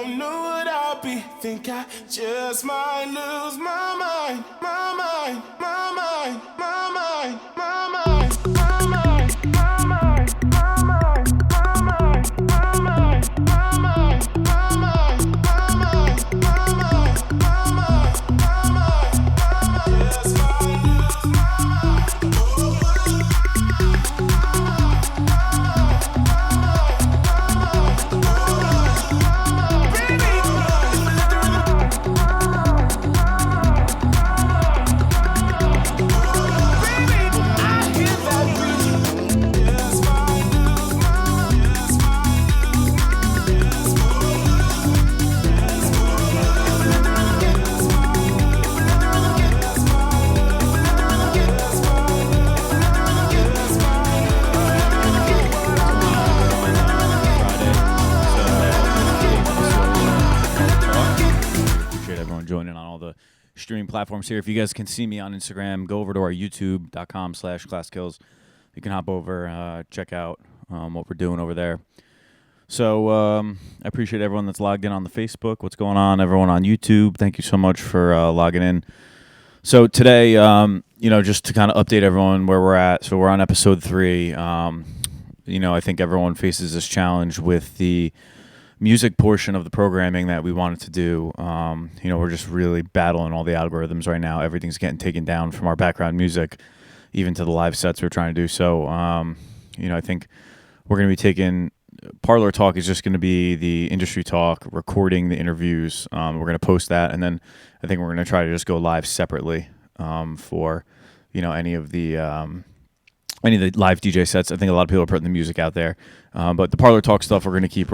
don't know what I'll be. Think I just might lose my mind, my mind, my mind, my mind, my mind, my mind, my mind, my mind, my mind, my mind, my mind, my mind, my mind, my mind, my mind, my mind, just might lose my mind. Joining on all the streaming platforms here. If you guys can see me on Instagram, go over to our youtube.com/ClassKills. You can hop over, check out what we're doing over there. So I appreciate everyone that's logged in on the Facebook. What's going on, everyone on YouTube? Thank you so much for logging in. So today, just to kind of update everyone where we're at. So we're on episode 3. I think everyone faces this challenge with the music portion of the programming that we wanted to do. We're just really battling all the algorithms right now. Everything's getting taken down from our background music, even to the live sets we're trying to do. So, I think we're going to be taking Parlor Talk is just going to be the industry talk, recording the interviews. We're going to post that, and then I think we're going to try to just go live separately for, any of the live DJ sets. I think a lot of people are putting the music out there. But the Parlor Talk stuff, we're going to keep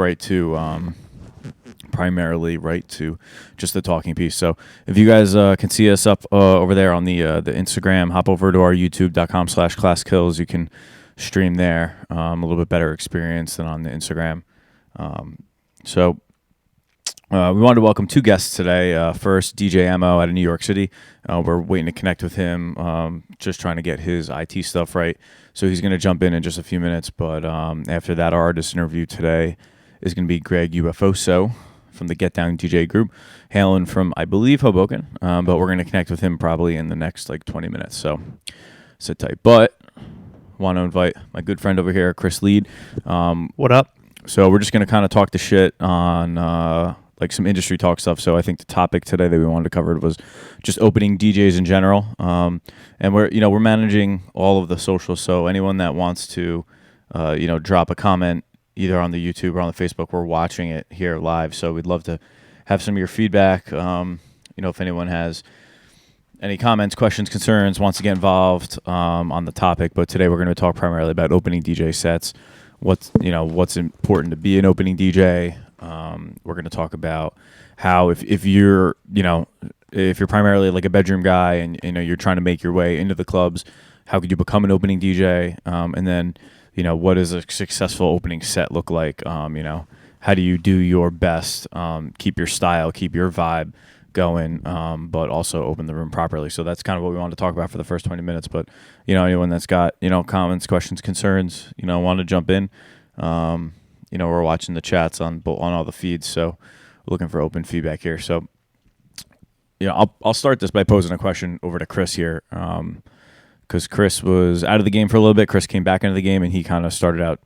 primarily right to just the talking piece. So if you guys can see us up over there on the Instagram, hop over to our youtube.com/ClassKills. You can stream there. A little bit better experience than on the Instagram. We wanted to welcome 2 guests today. First, DJ Ammo out of New York City. We're waiting to connect with him, just trying to get his IT stuff right. So he's going to jump in just a few minutes. But after that, our artist interview today is going to be Greg UFOso from the Get Down DJ group, hailing from, I believe, Hoboken. But we're going to connect with him probably in the next 20 minutes. So sit tight. But want to invite my good friend over here, Chris Lead. What up? So we're just going to kind of talk the shit on some industry talk stuff. So I think the topic today that we wanted to cover was just opening DJs in general. And we're managing all of the socials. So anyone that wants to, drop a comment either on the YouTube or on the Facebook, we're watching it here live. So we'd love to have some of your feedback. If anyone has any comments, questions, concerns, wants to get involved on the topic. But today we're going to talk primarily about opening DJ sets. What's important to be an opening DJ. We're going to talk about how if you're primarily like a bedroom guy and you're trying to make your way into the clubs, how could you become an opening DJ? And then what does a successful opening set look like? How do you do your best, keep your style, keep your vibe going, but also open the room properly. So that's kind of what we wanted to talk about for the first 20 minutes. But anyone that's got comments, questions, concerns, want to jump in. We're watching the chats on all the feeds, so we're looking for open feedback here. So, I'll start this by posing a question over to Chris here, because Chris was out of the game for a little bit. Chris came back into the game, and he kind of started out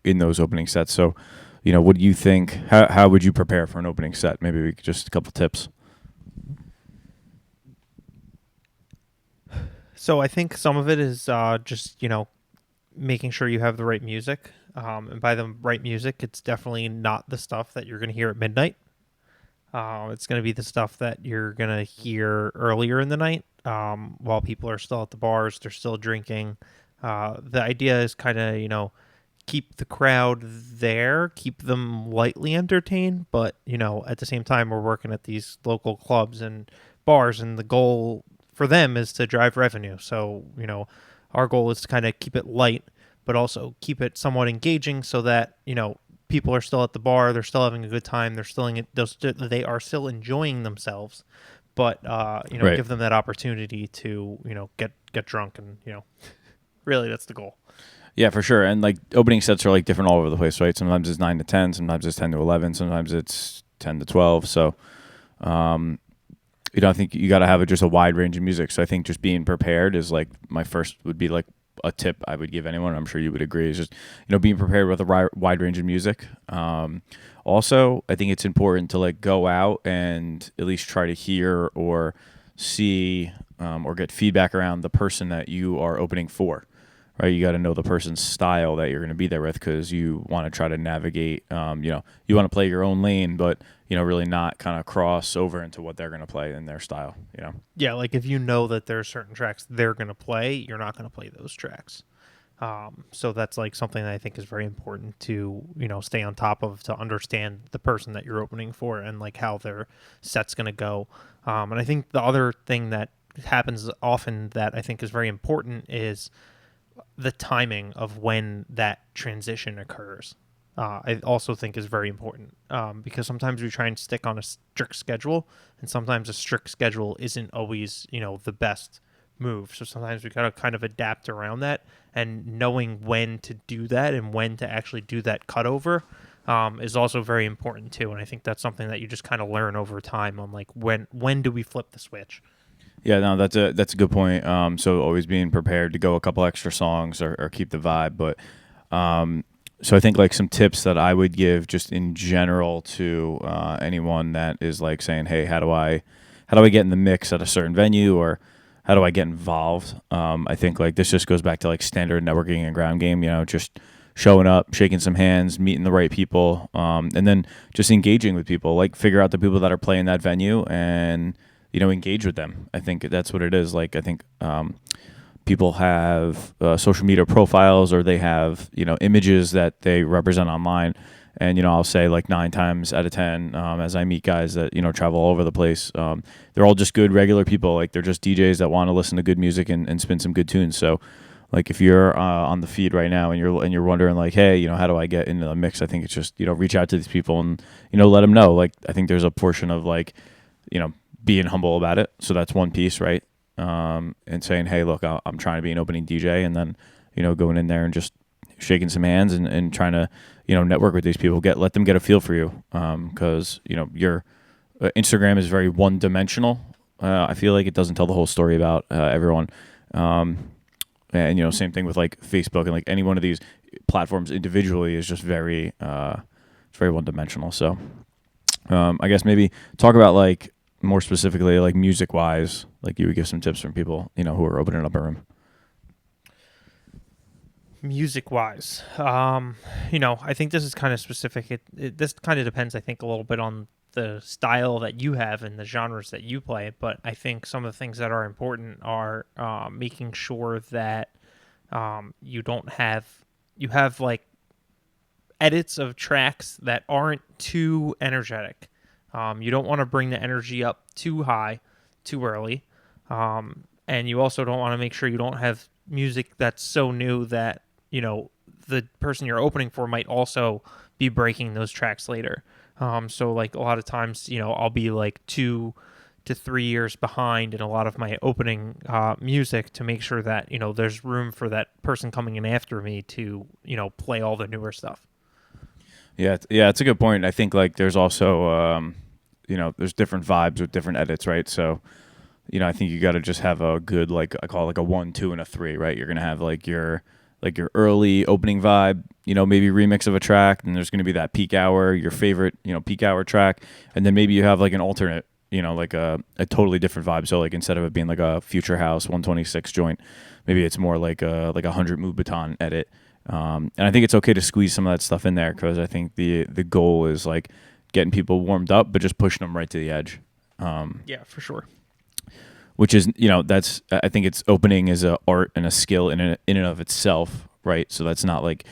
in those opening sets. So, what do you think? How would you prepare for an opening set? Maybe we could just a couple tips. So I think some of it is just making sure you have the right music. And by the right music, it's definitely not the stuff that you're going to hear at midnight. It's going to be the stuff that you're going to hear earlier in the night while people are still at the bars, they're still drinking. The idea is kind of, keep the crowd there, keep them lightly entertained, but, at the same time, we're working at these local clubs and bars, and the goal for them is to drive revenue. So, our goal is to kind of keep it light, but also keep it somewhat engaging so that, people are still at the bar, they're still having a good time, they are still enjoying themselves, but, right. Give them that opportunity to, get drunk and, really that's the goal. Yeah, for sure. And opening sets are different all over the place, right? Sometimes it's 9 to 10, sometimes it's 10 to 11, sometimes it's 10 to 12. So, I think you got to have just a wide range of music. So I think just being prepared is like my first would be like a tip I would give anyone. I'm sure you would agree, is just, being prepared with a wide range of music. Also, I think it's important to like go out and at least try to hear or see or get feedback around the person that you are opening for. Right, you got to know the person's style that you're going to be there with, because you want to try to navigate. You want to play your own lane, but really not kind of cross over into what they're going to play in their style. Yeah, like if you know that there are certain tracks they're going to play, you're not going to play those tracks. So that's like something that I think is very important to stay on top of, to understand the person that you're opening for and like how their set's going to go. And I think the other thing that happens often that I think is very important is the timing of when that transition occurs. I also think is very important, because sometimes we try and stick on a strict schedule, and sometimes a strict schedule isn't always the best move. So sometimes we gotta kind of adapt around that, and knowing when to do that and when to actually do that cutover is also very important too. And I think that's something that you just kind of learn over time on like when do we flip the switch. Yeah, no, that's a good point. So always being prepared to go a couple extra songs or keep the vibe. But so I think like some tips that I would give just in general to anyone that is like saying, hey, how do I get in the mix at a certain venue, or how do I get involved? I think like this just goes back to like standard networking and ground game. Just showing up, shaking some hands, meeting the right people, and then just engaging with people. Like figure out the people that are playing that venue and engage with them. I think that's what it is. Like, I think people have social media profiles, or they have, images that they represent online. And, I'll say like 9 times out of 10, as I meet guys that, travel all over the place, they're all just good, regular people. Like they're just DJs that want to listen to good music and spin some good tunes. So like if you're on the feed right now and you're wondering like, hey, how do I get into the mix? I think it's just, reach out to these people and, let them know. Like, I think there's a portion of like, being humble about it. So that's one piece, right? And saying, hey, look, I'm trying to be an opening DJ, and then, going in there and just shaking some hands and trying to, network with these people, let them get a feel for you. Cause your Instagram is very one dimensional. I feel like it doesn't tell the whole story about everyone. And, same thing with like Facebook, and like any one of these platforms individually is just it's very one dimensional. So, I guess maybe talk about like, more specifically, like music wise, like you would give some tips from people, who are opening up a room. Music wise, I think this is kind of specific. This kind of depends, I think, a little bit on the style that you have and the genres that you play. But I think some of the things that are important are making sure that you have like edits of tracks that aren't too energetic. You don't want to bring the energy up too high, too early. And you also don't want to make sure you don't have music that's so new that, the person you're opening for might also be breaking those tracks later. So like a lot of times, I'll be like 2 to 3 years behind in a lot of my opening music to make sure that, there's room for that person coming in after me to, play all the newer stuff. Yeah, it's a good point. I think like there's also, there's different vibes with different edits, right? So, I think you got to just have a good, like I call it like a 1, 2, and a 3, right? You're gonna have like your early opening vibe, maybe remix of a track, and there's gonna be that peak hour, your favorite, peak hour track, and then maybe you have like an alternate, like a totally different vibe. So like instead of it being like a future house 126 joint, maybe it's more like a 100 move baton edit. And I think it's okay to squeeze some of that stuff in there, because I think the goal is like getting people warmed up, but just pushing them right to the edge. Yeah, for sure. Which is, that's, I think it's opening is a art and a skill in and of itself, right? So that's not like,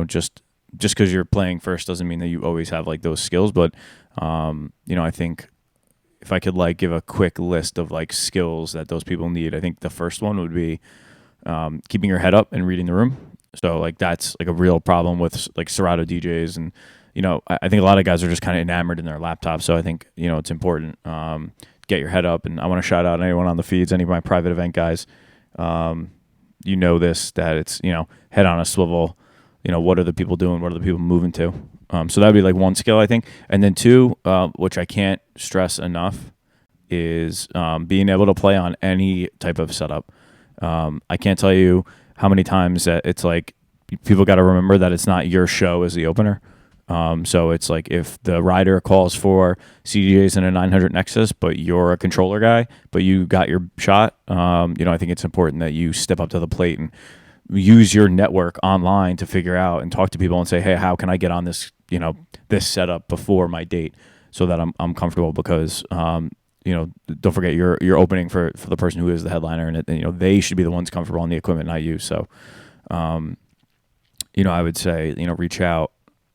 just because you're playing first doesn't mean that you always have like those skills. But, I think if I could like give a quick list of like skills that those people need, I think the first one would be keeping your head up and reading the room. So like that's like a real problem with like Serato DJs, and I think a lot of guys are just kind of enamored in their laptops. So I think it's important. Get your head up, and I want to shout out anyone on the feeds, any of my private event guys. That it's head on a swivel. What are the people doing? What are the people moving to? So that would be like one skill, I think. And then two, which I can't stress enough, is being able to play on any type of setup. I can't tell you how many times that it's like people got to remember that it's not your show as the opener. So it's like if the rider calls for CDJs in a 900 Nexus, but you're a controller guy, but you got your shot, I think it's important that you step up to the plate and use your network online to figure out and talk to people and say, hey, how can I get on this, this setup before my date so that I'm comfortable, because, don't forget you're opening for the person who is the headliner, and they should be the ones comfortable on the equipment, not you. So, I would say, reach out,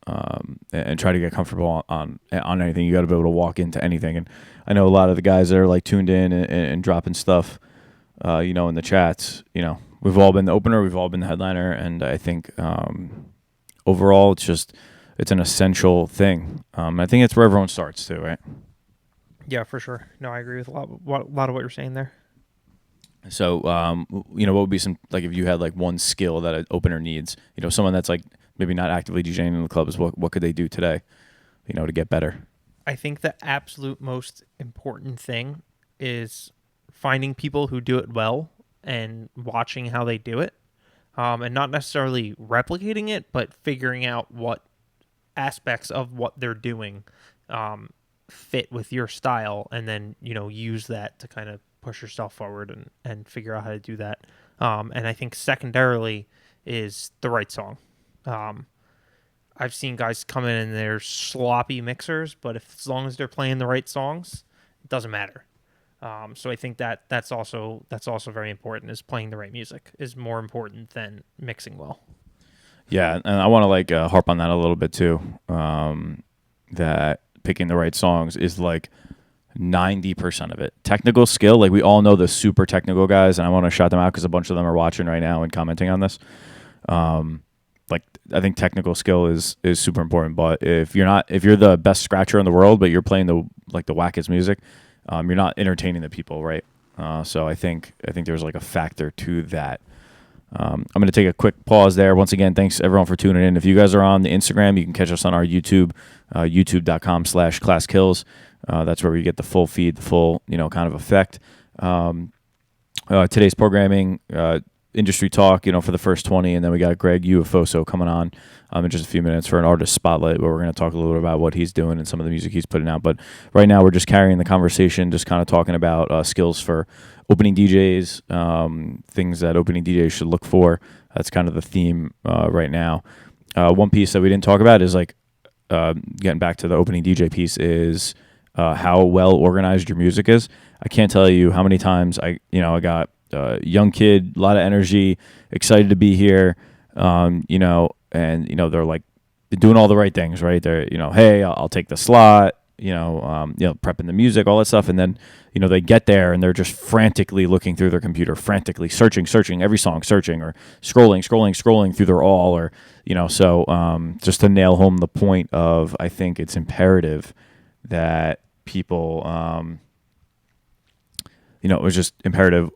and try to get comfortable on anything. You got to be able to walk into anything. And I know a lot of the guys that are like tuned in and dropping stuff, in the chats, we've all been the opener, we've all been the headliner. And I think, overall it's an essential thing. I think it's where everyone starts too, right? Yeah, for sure. No, I agree with a lot of what you're saying there. So, what would be some, like, if you had like one skill that an opener needs, someone that's like maybe not actively DJing in the clubs, what could they do today, to get better? I think the absolute most important thing is finding people who do it well and watching how they do it, and not necessarily replicating it, but figuring out what aspects of what they're doing fit with your style, and then use that to kind of push yourself forward and figure out how to do that. And I think secondarily is the right song. I've seen guys come in and they're sloppy mixers, but as long as they're playing the right songs, it doesn't matter. So I think that's also very important, is playing the right music is more important than mixing well. Yeah, and I want to harp on that a little bit too. That picking the right songs is like 90% of it. Technical skill, like we all know the super technical guys, and I want to shout them out because a bunch of them are watching right now and commenting on this. I think technical skill is super important, but if you're the best scratcher in the world, but you're playing the wackest music, you're not entertaining the people, right? So I think there's like a factor to that. I'm going to take a quick pause there. Once again, thanks everyone for tuning in. If you guys are on the Instagram, you can catch us on our YouTube, youtube.com/ClassKills. That's where we get the full feed, the full, kind of effect. Today's programming, industry talk, for the first 20, and then we got Greg UFOso coming on in just a few minutes for an artist spotlight, where we're going to talk a little bit about what he's doing and some of the music he's putting out. But right now we're just carrying the conversation, just kind of talking about skills for opening DJs, things that opening DJs should look for. That's kind of the theme right now. One piece that we didn't talk about is getting back to the opening DJ piece is how well organized your music is. I can't tell you how many times I got young kid, a lot of energy, excited to be here, and they're like doing all the right things, right? They're hey, I'll take the slot, prepping the music, all that stuff, and then they get there and they're just frantically looking through their computer, frantically searching every song, or scrolling through their all, or so just to nail home the point of, I think it's imperative that people it was just imperative,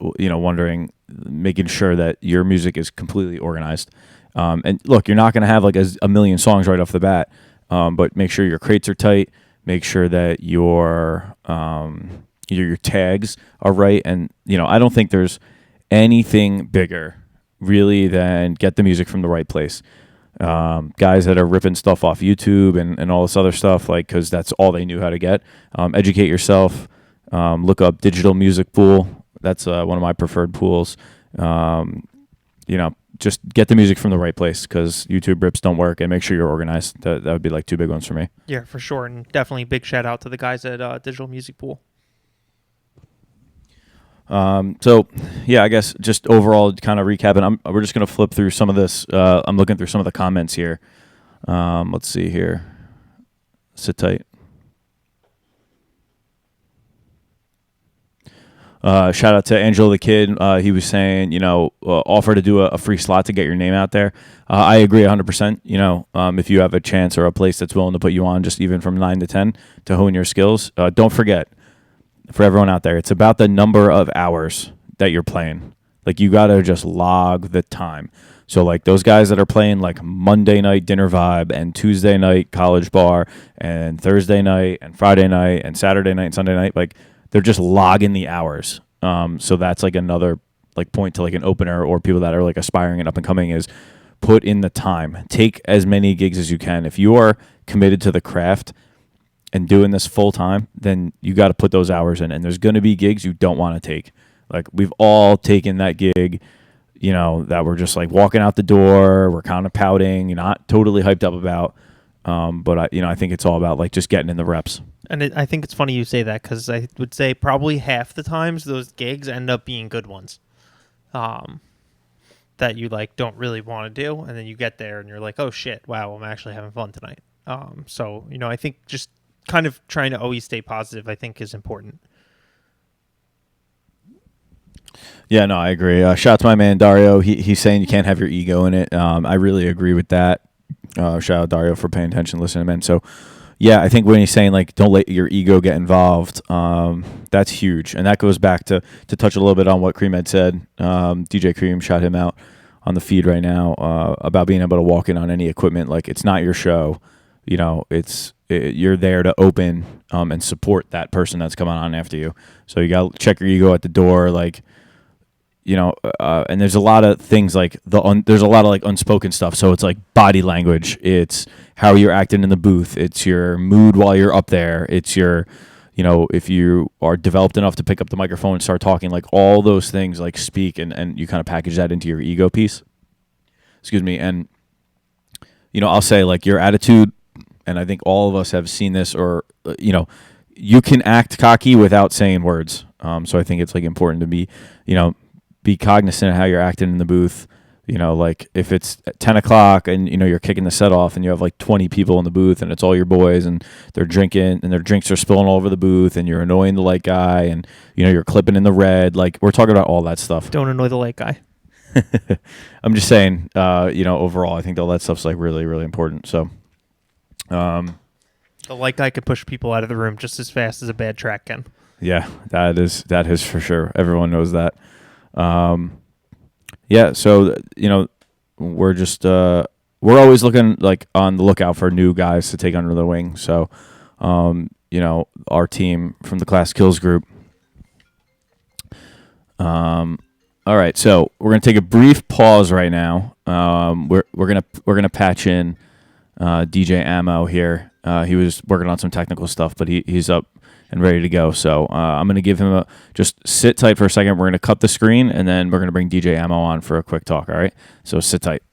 making sure that your music is completely organized. And look, you're not going to have like a million songs right off the bat, but make sure your crates are tight. Make sure that your tags are right. And, I don't think there's anything bigger really than get the music from the right place. Guys that are ripping stuff off YouTube and all this other stuff, because that's all they knew how to get. Educate yourself. Look up Digital Music Pool. That's one of my preferred pools. Just get the music from the right place, because YouTube rips don't work, and make sure you're organized. That would be like two big ones for me. Yeah, for sure. And definitely big shout out to the guys at Digital Music Pool. So yeah, I guess just overall kind of recapping, we're just going to flip through some of this. I'm looking through some of the comments here. Let's see here. Sit tight. Shout out to Angelo the Kid. He was saying, offer to do a free slot to get your name out there. I agree 100%. If you have a chance or a place that's willing to put you on, just even from 9 to 10 to hone your skills, don't forget, for everyone out there, it's about the number of hours that you're playing. Like, you got to just log the time. So like those guys that are playing like Monday night dinner vibe and Tuesday night college bar and Thursday night and Friday night and Saturday night and Sunday night, like they're just logging the hours. So that's like another like point to like an opener or people that are like aspiring and up and coming is put in the time. Take as many gigs as you can. If you are committed to the craft and doing this full time, then you got to put those hours in. And there's going to be gigs you don't want to take. Like we've all taken that gig, you know, that we're just like walking out the door, we're kind of pouting, you're not totally hyped up about. But I think it's all about like just getting in the reps. And I think it's funny you say that because I would say probably half the times those gigs end up being good ones. That you like don't really want to do, and then you get there and you're like, oh shit, wow, I'm actually having fun tonight. So I think just kind of trying to always stay positive, I think, is important. Yeah, no, I agree. Shout out to my man Dario. He's saying you can't have your ego in it. I really agree with that. Shout out Dario for paying attention, listening, man. So, yeah, I think when he's saying like don't let your ego get involved, that's huge, and that goes back to touch a little bit on what Cream had said. DJ Cream shot him out on the feed right now about being able to walk in on any equipment. Like it's not your show, you're there to open and support that person that's coming on after you. So you got to check your ego at the door, like. And there's a lot of things like there's a lot of like unspoken stuff. So it's like body language. It's how you're acting in the booth. It's your mood while you're up there. It's your, if you are developed enough to pick up the microphone and start talking, like all those things like speak and you kind of package that into your ego piece. Excuse me. And, I'll say like your attitude, and I think all of us have seen this or, you can act cocky without saying words. So I think it's like important to be cognizant of how you're acting in the booth. Like if it's at 10 o'clock and, you're kicking the set off and you have like 20 people in the booth and it's all your boys and they're drinking and their drinks are spilling all over the booth and you're annoying the light guy and, you're clipping in the red. Like we're talking about all that stuff. Don't annoy the light guy. I'm just saying, overall, I think all that stuff's like really, really important. So, the light guy can push people out of the room just as fast as a bad track can. Yeah, that is for sure. Everyone knows that. Yeah, so we're just we're always looking like on the lookout for new guys to take under the wing. So, our team from the Class Kills group. All right, so we're gonna take a brief pause right now. We're gonna patch in DJ Ammo here. He was working on some technical stuff, but he's up and ready to go. So I'm going to give him just sit tight for a second. We're going to cut the screen, and then we're going to bring DJ Ammo on for a quick talk, all right? So sit tight.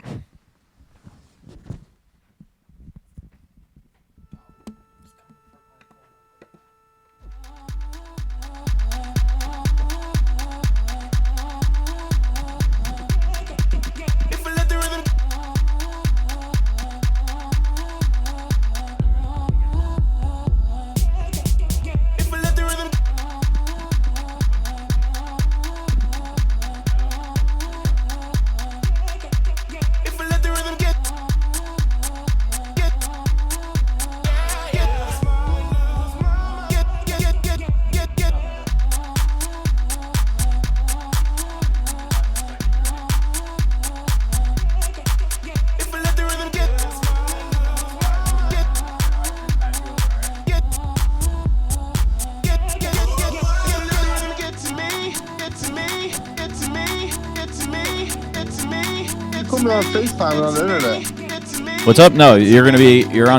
On FaceTime on the internet. What's up? No, you're on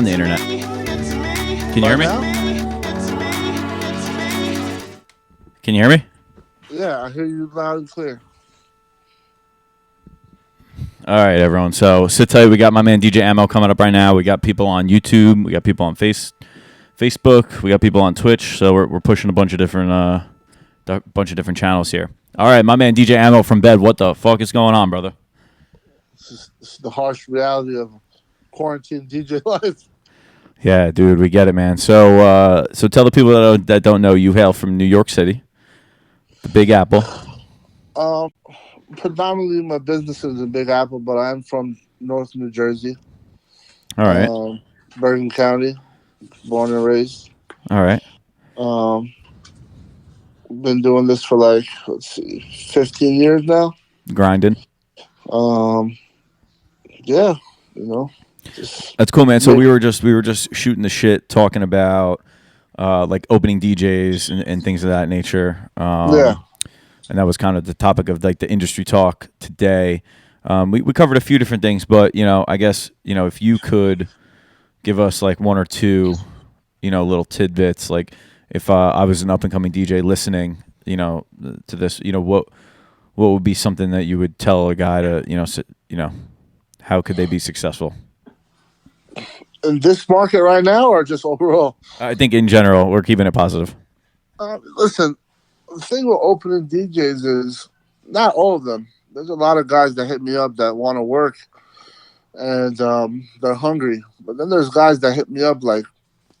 the internet. Can you hear me? Now? Can you hear me? Yeah, I hear you loud and clear. All right, everyone. So sit tight. We got my man DJ Ammo coming up right now. We got people on YouTube. We got people on Facebook. We got people on Twitch. So we're pushing a bunch of different channels here. All right, my man DJ Ammo from bed. What the fuck is going on, brother? This is the harsh reality of quarantine DJ life. Yeah, dude, we get it, man. So tell the people that don't know, you hail from New York City, the Big Apple. Predominantly my business is in Big Apple, but I'm from North New Jersey. All right. Bergen County, born and raised. All right. Been doing this for 15 years now. Grinding. yeah, you know. Just, That's cool, man. So we were just shooting the shit, talking about like opening DJs and things of that nature. Yeah. And that was kind of the topic of like the industry talk today. We covered a few different things, but I guess if you could give us like one or two, little tidbits, like if I was an up and coming DJ listening, to this, what would be something that you would tell a guy to, how could they be successful? In this market right now, or just overall? I think in general, we're keeping it positive. Listen, the thing with opening DJs is not all of them. There's a lot of guys that hit me up that want to work and they're hungry. But then there's guys that hit me up like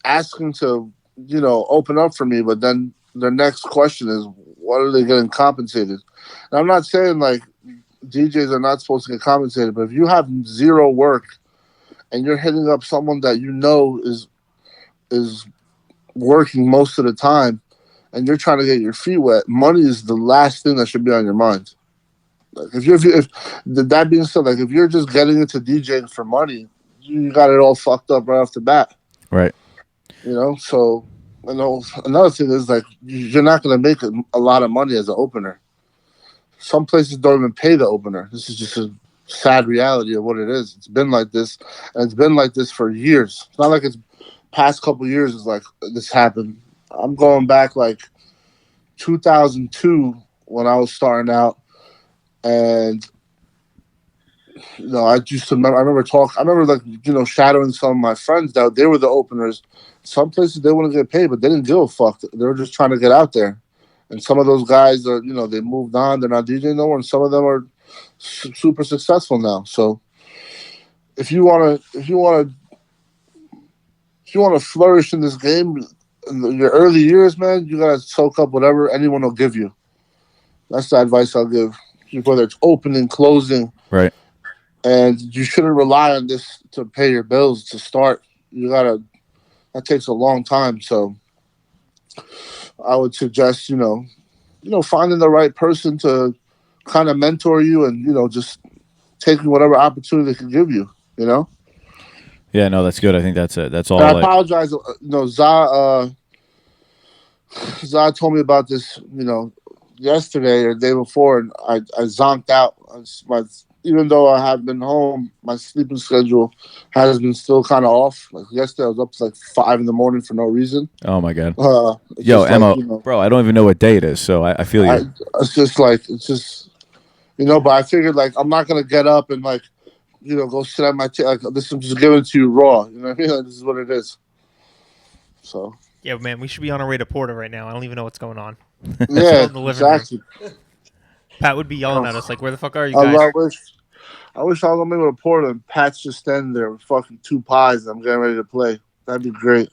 asking to, open up for me. But then their next question is, what are they getting compensated? And I'm not saying like DJs are not supposed to get compensated, but if you have zero work and you're hitting up someone that is working most of the time, and you're trying to get your feet wet, money is the last thing that should be on your mind. Like if that being said, like if you're just getting into DJing for money, you got it all fucked up right off the bat. Right. So another thing is like you're not going to make a lot of money as an opener. Some places don't even pay the opener. This is just a sad reality of what it is. It's been like this, and it's been like this for years. It's not like it's past couple years is like this happened. I'm going back like 2002 when I was starting out, and I remember like shadowing some of my friends that they were the openers. Some places they wouldn't get paid, but they didn't give a fuck. They were just trying to get out there. And some of those guys are, they moved on. They're not DJing no more, and some of them are super successful now. So if you want to flourish in this game in your early years, man, you gotta soak up whatever anyone will give you. That's the advice I'll give. Whether it's opening, closing, right. And you shouldn't rely on this to pay your bills to start. That takes a long time. So I would suggest, finding the right person to kind of mentor you and, just taking whatever opportunity they can give you, Yeah, no, that's good. I think that's it. That's all. And I apologize. Za told me about this, yesterday or the day before, and I zonked out. Even though I have been home, my sleeping schedule has been still kind of off. Like yesterday, I was up to like 5 a.m. for no reason. Oh my god! Yo, Emma, bro, I don't even know what day it is, so I feel you. It's just, but I figured like I'm not gonna get up and like, go sit at my like this. I'm just giving it to you raw. You know what I mean? Like, this is what it is. So. Yeah, man, we should be on our way to Porter right now. I don't even know what's going on. Yeah, exactly. Pat would be yelling at us like, "Where the fuck are you guys?" I wish I was gonna be able to Porter and Pat's just standing there with fucking 2 pies and I'm getting ready to play. That'd be great.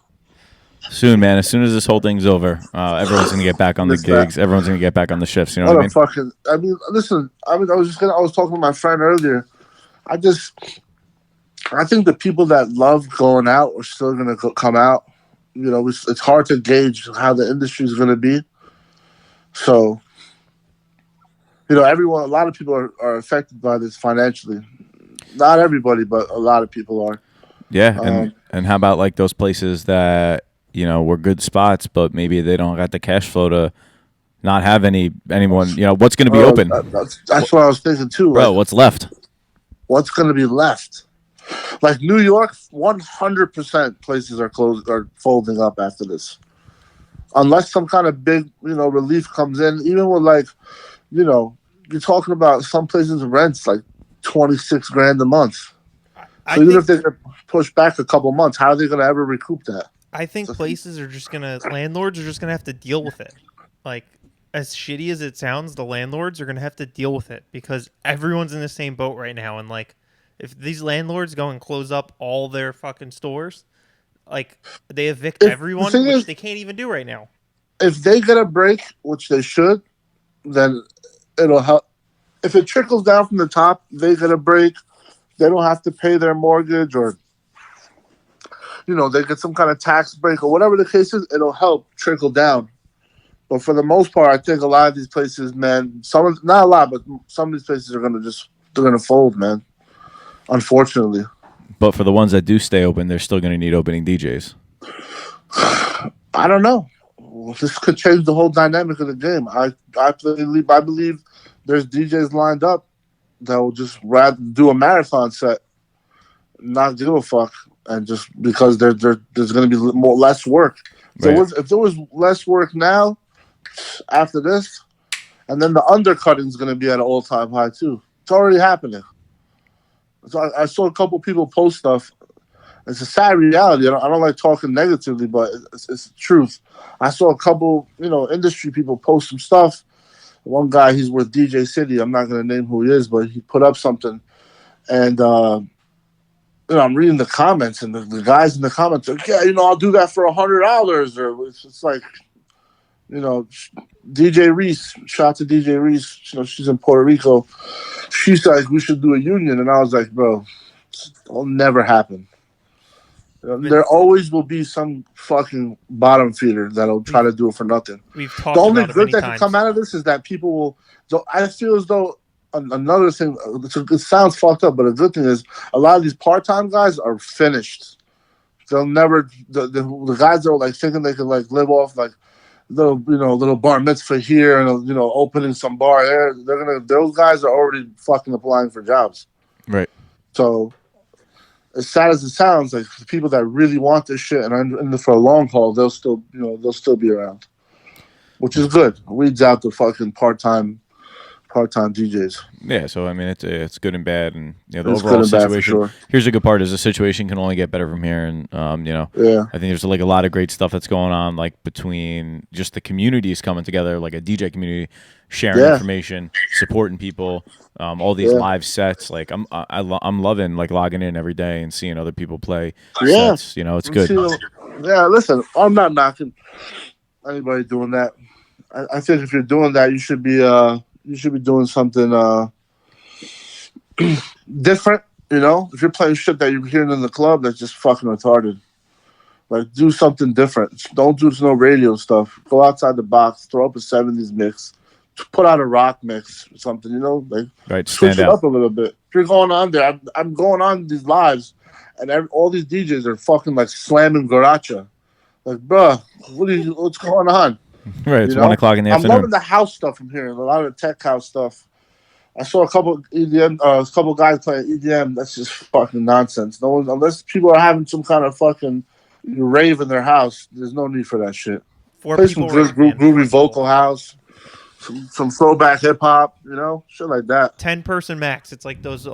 Soon, man. As soon as this whole thing's over, everyone's gonna get back on the gigs. Everyone's gonna get back on the shifts. You know what I mean? Listen. I was talking to my friend earlier. I think the people that love going out are still gonna come out. It's hard to gauge how the industry is gonna be. So, a lot of people are affected by this financially. Not everybody, but a lot of people are. Yeah, and how about like those places that were good spots, but maybe they don't got the cash flow to not have anyone. What's going to be open? That's what I was thinking too, bro. Like, what's left? What's going to be left? Like New York, 100% places are folding up after this, unless some kind of big relief comes in. Even with like, you're talking about some places rents like $26,000 a month. So even if they push back a couple months, how are they going to ever recoup that? I think landlords are just gonna have to deal with it. Like, as shitty as it sounds, the landlords are gonna have to deal with it because everyone's in the same boat right now. And like, if these landlords go and close up all their fucking stores, like they evict everyone, which they can't even do right now. If they get a break, which they should, then it'll help. If it trickles down from the top, they get a break. They don't have to pay their mortgage or, they get some kind of tax break or whatever the case is, it'll help trickle down. But for the most part, I think a lot of these places, man, not a lot, but some of these places are going to fold, man. unfortunately. But for the ones that do stay open, they're still going to need opening DJs. I don't know. This could change the whole dynamic of the game. I believe there's DJs lined up that will just rather do a marathon set, not give a fuck, and just because there's going to be less work. If there was less work now, after this, and then the undercutting is going to be at an all-time high too. It's already happening. So I saw a couple people post stuff. It's a sad reality. I don't like talking negatively, but it's the truth. I saw a couple, industry people post some stuff. One guy, he's with DJ City. I'm not going to name who he is, but he put up something. And, I'm reading the comments, and the guys in the comments are like, yeah, I'll do that for $100. Or it's like, DJ Reese, shout out to DJ Reese. She's in Puerto Rico. She's like, we should do a union. And I was like, bro, it'll never happen. There always will be some fucking bottom feeder that'll try to do it for nothing. We've talked the only about it good many that times. can come out of this is that people will. So I feel as though another thing. It sounds fucked up, but a good thing is a lot of these part-time guys are finished. They'll never. The guys that are like thinking they can like live off like little bar mitzvah here and opening some bar there. Those guys are already fucking applying for jobs. Right. So. As sad as it sounds, like the people that really want this shit and are in it for a long haul, they'll still be around, which is good. Weeds out the fucking part-time DJs. Yeah, so I mean it's good and bad, and the It's overall good and bad for situation. sure. Here's the good part: is the situation can only get better from here, and Yeah. I think there's like a lot of great stuff that's going on, like between just the communities coming together, like a DJ community, sharing information, supporting people, all these live sets. Like I'm loving like logging in every day and seeing other people play sets. It's good. Listen, I'm not knocking anybody doing that. I think if you're doing that, you should be doing something different. If you're playing shit that you're hearing in the club, that's just fucking retarded. Like, do something different. Don't do no radio stuff. Go outside the box. Throw up a 70s mix. Put out a rock mix or something, like switch it up a little bit. If you're going on there, I'm going on these lives, and all these DJs are fucking like slamming Garacha. Like, bruh, what's going on? Right, it's 1 o'clock in the afternoon. I'm loving the house stuff I'm hearing, a lot of the tech house stuff. I saw a couple guys playing EDM. That's just fucking nonsense. No one, unless people are having some kind of fucking rave in their house, there's no need for that shit. Play some good groovy vocal house. Some throwback hip hop, shit like that. 10-person max. It's like those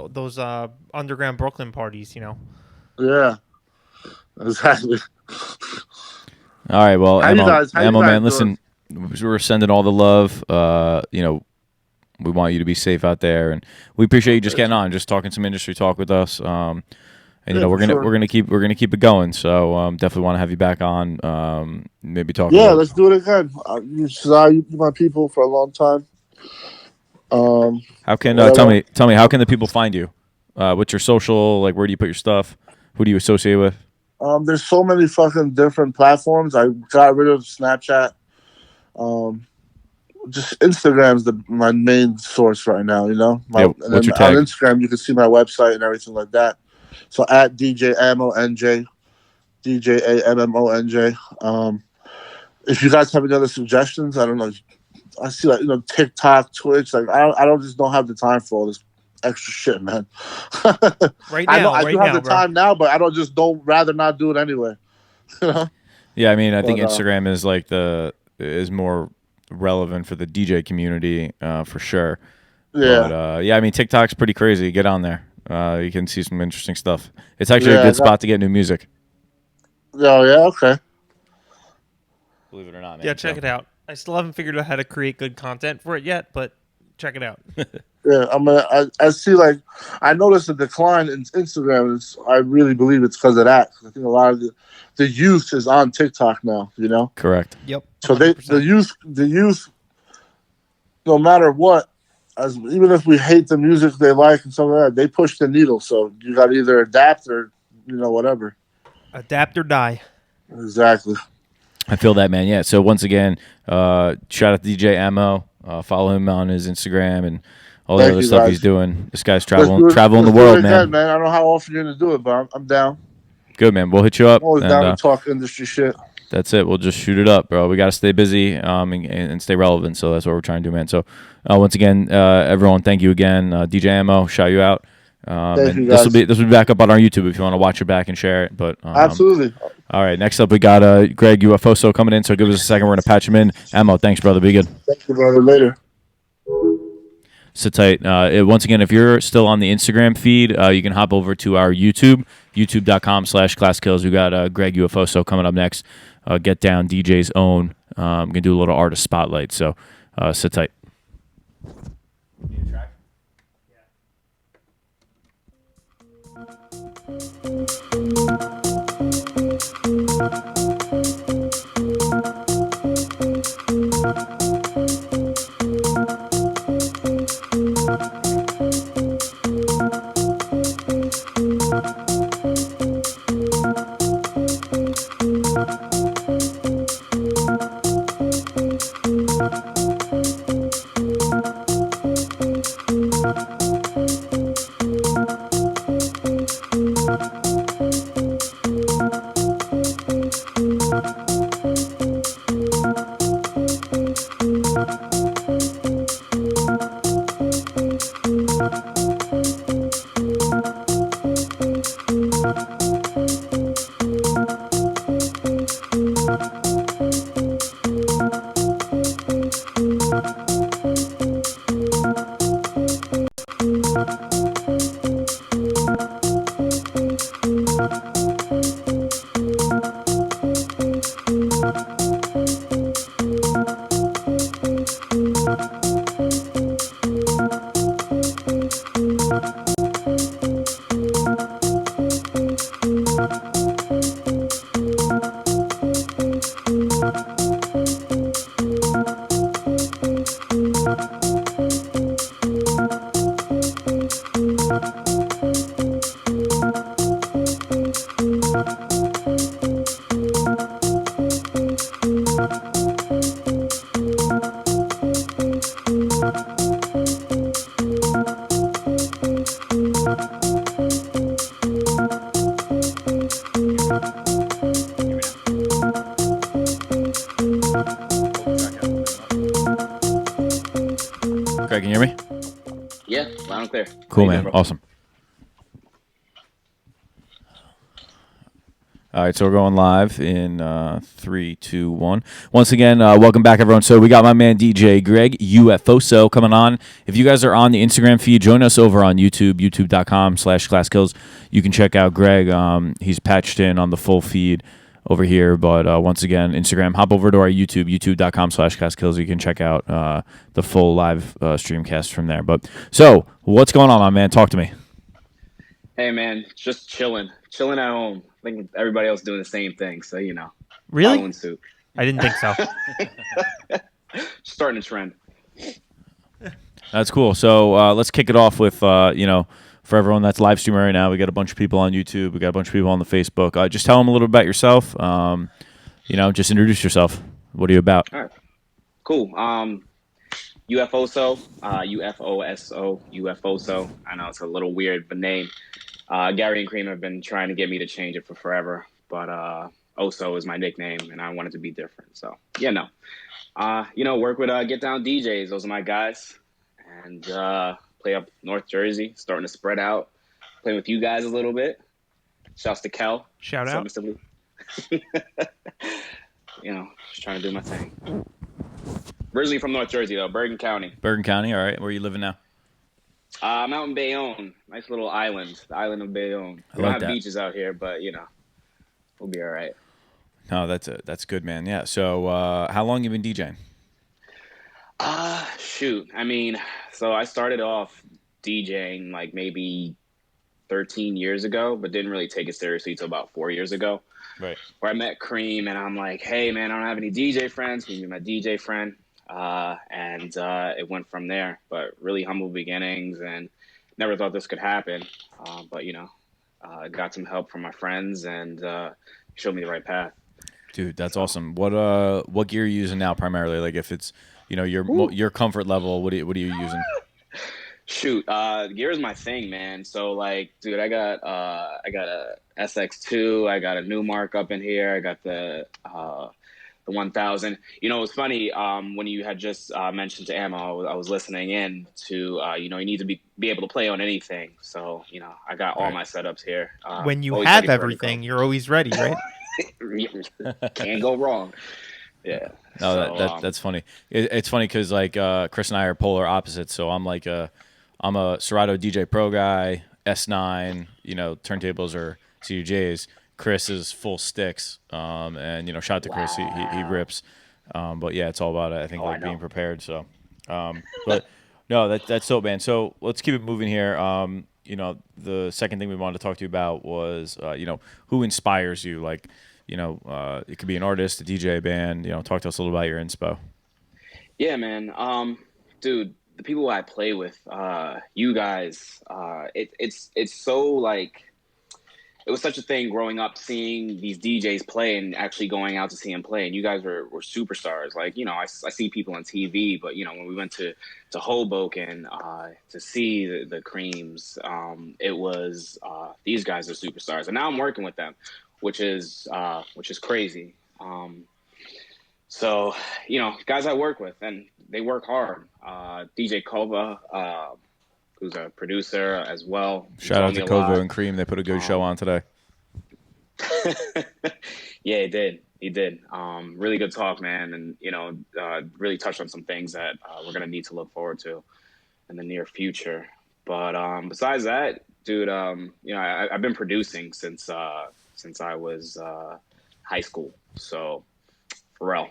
underground Brooklyn parties, Yeah, exactly. All right, well, Ammo man, listen, doing? we're sending all the love. We want you to be safe out there, and we appreciate you just getting on, just talking some industry talk with us. And we're gonna keep it going. So definitely want to have you back on. Maybe talk. Yeah, let's do it again. You've been my people for a long time. How can tell me how can the people find you? What's your social? Like, where do you put your stuff? Who do you associate with? There's so many fucking different platforms. I got rid of Snapchat. Just Instagram's my main source right now. What's your tag? On Instagram, you can see my website and everything like that. So at DJ Ammo NJ, DJAMMO NJ. If you guys have any other suggestions, I don't know. I see TikTok, Twitch. Like I don't have the time for all this extra shit, man. Right now, I do have the time now, but I don't rather not do it anyway. Yeah, I mean, I think Instagram is more relevant for the DJ community for sure. Yeah. But I mean, TikTok's pretty crazy. Get on there. You can see some interesting stuff. It's actually a good spot to get new music. Oh, yeah, okay. Believe it or not, man. Yeah, check it out. I still haven't figured out how to create good content for it yet, but check it out. Yeah, I see, I noticed a decline in Instagram. I really believe it's because of that. I think a lot of the youth is on TikTok now, Correct. Yep. 100%. So the youth, no matter what, even if we hate the music they like and stuff like that, they push the needle. So you got to either adapt or, whatever. Adapt or die. Exactly. I feel that, man. Yeah. So once again, shout out to DJ Ammo. Follow him on his Instagram and all the Thank other you, stuff guys. he's doing. This guy's Let's traveling do the it world, again, man. I don't know how often you're gonna do it, but I'm down. Good, man. We'll hit you up. I'm always And, down to talk industry shit. that's it. We'll just shoot it up, bro. We got to stay busy and stay relevant. So that's what we're trying to do, man. So once again, everyone, thank you again. DJ Ammo, shout you out. Thank you, And guys. this will be back up on our YouTube if you want to watch it back and share it. But Absolutely. all right, next up we got Greg UFOso coming in. So give us a second. We're gonna patch him in. Ammo, thanks, brother. Be good. Thank you, brother. Later. Sit tight. Once again, if you're still on the Instagram feed, you can hop over to our YouTube, youtube.com/ClassKills. We got Greg UFOso coming up next. Get Down DJ's Own. I'm going to do a little artist spotlight, so sit tight. Need a track? Greg, can you hear me? Yeah, loud and clear. Cool, How you man. doing, bro? Awesome. All right, so we're going live in 3, 2, 1. Once again, welcome back, everyone. So we got my man DJ Greg UFOso coming on. If you guys are on the Instagram feed, join us over on YouTube, youtube.com/ClassKills. You can check out Greg. He's patched in on the full feed over here. But once again, Instagram, hop over to our YouTube, youtube.com/ClassKills. You can check out the full live streamcast from there. But so what's going on, my man? Talk to me. Hey, man, just chilling at home. I think everybody else doing the same thing, so Really? following suit. I didn't think so. Starting a trend. That's cool. So let's kick it off with, for everyone that's live streaming right now, we got a bunch of people on YouTube. We got a bunch of people on the Facebook. Just tell them a little bit about yourself. Just introduce yourself. What are you about? All right, cool. UFOso, UFOso, UFOso. I know it's a little weird of a name. Gary and Cream have been trying to get me to change it for forever, but Oso is my nickname, and I wanted to be different. So, work with Get Down DJs. Those are my guys. And play up North Jersey, starting to spread out. Playing with you guys a little bit. Shouts to Kel. Shout out. Just trying to do my thing. Originally from North Jersey, though, Bergen County. Bergen County, all right. Where are you living now? I'm out in Bayonne. Nice little island. The island of Bayonne. We don't have beaches out here, but, we'll be all right. No, that's good, man. Yeah. So how long you been DJing? Shoot. I mean, so I started off DJing like maybe 13 years ago, but didn't really take it seriously until about 4 years ago. Right. Where I met Cream, and I'm like, hey, man, I don't have any DJ friends. Can you be my DJ friend? And it went from there. But really humble beginnings, and never thought this could happen. But got some help from my friends, and showed me the right path. Dude, that's awesome. What gear are you using now primarily? Like if it's your comfort level, what are you using? Shoot, gear is my thing, man. So like, dude, I got a SX2, I got a new mark up in here, I got the 1000. You know, it's funny, when you had just mentioned to Ammo, I was listening in to, you know, you need to be able to play on anything. So, you know, I got all my setups here. When you Always have ready for everything, you're always ready, right? can't go wrong. Yeah. No, So, that's funny. It's funny because like Chris and I are polar opposites. So I'm a Serato DJ Pro guy, S9. You know, turntables are CDJs. Chris is full sticks. And you know, shout out to Chris. He rips. But yeah, it's all about I think like being prepared. So, but no, that's dope, man. So let's keep it moving here. You know, the second thing we wanted to talk to you about was you know, who inspires you, like. You know, it could be an artist, a DJ, a band. You know, talk to us a little about your inspo. yeah, man. Dude, the people I play with, you guys, it's so like, it was such a thing growing up, seeing these DJs play and actually going out to see them play. And you guys were superstars. Like, you know, I see people on TV, but you know, when we went to Hoboken to see the Creams, it was these guys are superstars. And now I'm working with them, which is crazy. So, you know, guys I work with, and they work hard. DJ Kova, who's a producer as well. Shout out to Kova and Cream. They put a good show on today. Yeah, he did. Really good talk, man. And, you know, really touched on some things that we're going to need to look forward to in the near future. But besides that, dude, you know, I've been producing since I was high school. So, for real,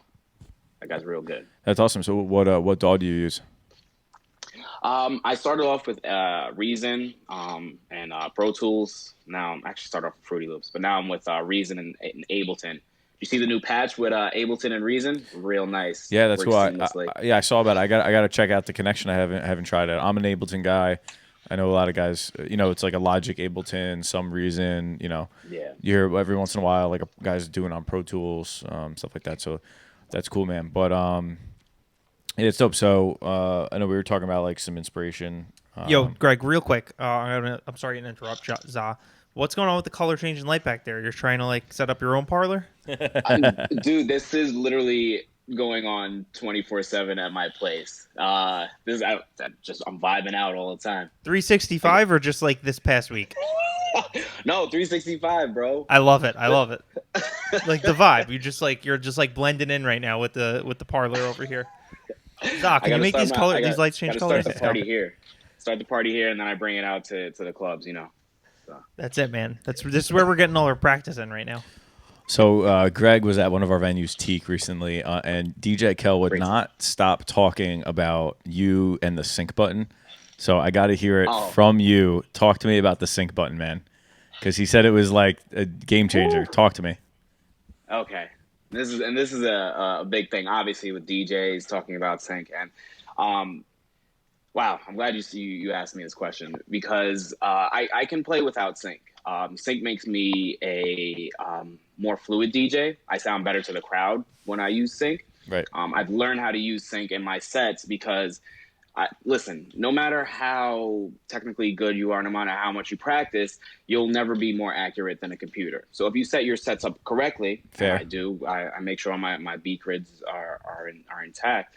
that guy's real good. That's awesome. So what DAW do you use? I started off with Reason and Pro Tools. Now I'm actually started off with Fruity Loops, but now I'm with Reason and Ableton. You see the new patch with Ableton and Reason? Real nice. Yeah, that's cool. I saw that. I got to check out the connection. I haven't tried it. I'm an Ableton guy. I know a lot of guys. You know, it's like a Logic Ableton, some Reason. You know, yeah. You hear every once in a while like guys doing on Pro Tools, stuff like that. So that's cool, man. But it's dope. So I know we were talking about like some inspiration. Yo, Greg, real quick. I'm sorry to interrupt, ZA. What's going on with the color change and light back there? You're trying to like set up your own parlor? Dude, this is literally going on 24/7 at my place. I'm vibing out all the time. 365 or just like this past week? No, 365, bro. I love it. Like the vibe. You're just like blending in right now with the parlor over here. Doc, can you make these lights change colors? Start the party here, and then I bring it out to the clubs. You know. So. That's it, man. This is where we're getting all our practice in right now. So Greg was at one of our venues, Teak, recently, and DJ Kel would not stop talking about you and the sync button. So I got to hear it from you. Talk to me about the sync button, man, because he said it was like a game changer. Talk to me. Okay, this is a big thing, obviously, with DJs talking about sync. And wow, I'm glad you asked me this question, because I can play without sync. Sync makes me a more fluid DJ. I sound better to the crowd when I use sync. Right. I've learned how to use sync in my sets because, listen, no matter how technically good you are, no matter how much you practice, you'll never be more accurate than a computer. So if you set your sets up correctly, Fair. I do. I make sure my beat grids are intact.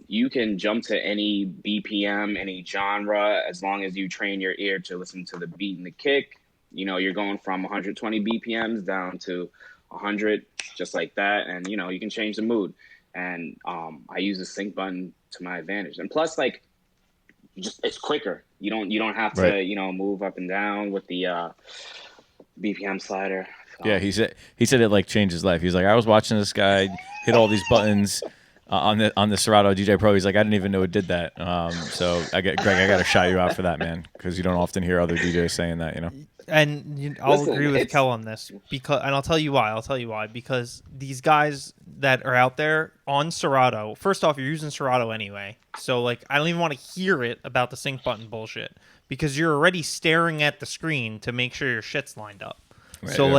You can jump to any BPM, any genre, as long as you train your ear to listen to the beat and the kick. You know, you're going from 120 BPMs down to 100, just like that. And, you know, you can change the mood. And I use the sync button to my advantage. And plus, like, it's quicker. You don't have to, you know, move up and down with the BPM slider. Yeah, he said it like changed his life. He's like, I was watching this guy hit all these buttons on the Serato DJ Pro. He's like, I didn't even know it did that. So Greg, I got to shout you out for that, man, because you don't often hear other DJs saying that, you know. And I'll agree with Kel on this, and I'll tell you why. Because these guys that are out there on Serato, first off, you're using Serato anyway, so like I don't even want to hear it about the sync button bullshit, because you're already staring at the screen to make sure your shit's lined up. So